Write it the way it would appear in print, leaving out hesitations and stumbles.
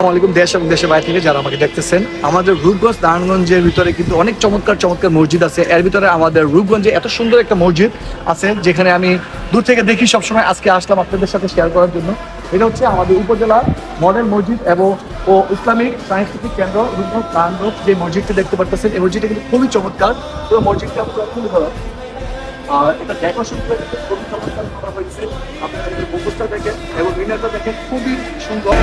আসসালামাইকুম দেশ এবং দেশের বাইরে থেকে যারা আমাকে দেখতেছেন, আমাদের রূপগঞ্জ নারায়ণগঞ্জের ভিতরে কিন্তু অনেক চমৎকার চমৎকার মসজিদ আছে। এর ভিতরে আমাদের রূপগঞ্জে এত সুন্দর একটা মসজিদ আছে যেখানে আমি দূর থেকে দেখি সবসময়। আজকে আসলাম আপনাদের সাথে শেয়ার করার জন্য। এটা হচ্ছে আমাদের উপজেলা মডেল মসজিদ এবং ইসলামিক সাংস্কৃতিক কেন্দ্র রূপগঞ্জ নারায়ণগঞ্জ। যে মসজিদটি দেখতে পারতেছেন, এই মসজিদটা কিন্তু খুবই চমৎকার। পুরো মসজিদটা খুবই ভালো। আর এটা ডেকোরেশন করে খুবই চমৎকার করা হয়েছে। আপনারা মুখোশটা দেখেন এবং মিনারটা দেখেন, খুবই সুন্দর।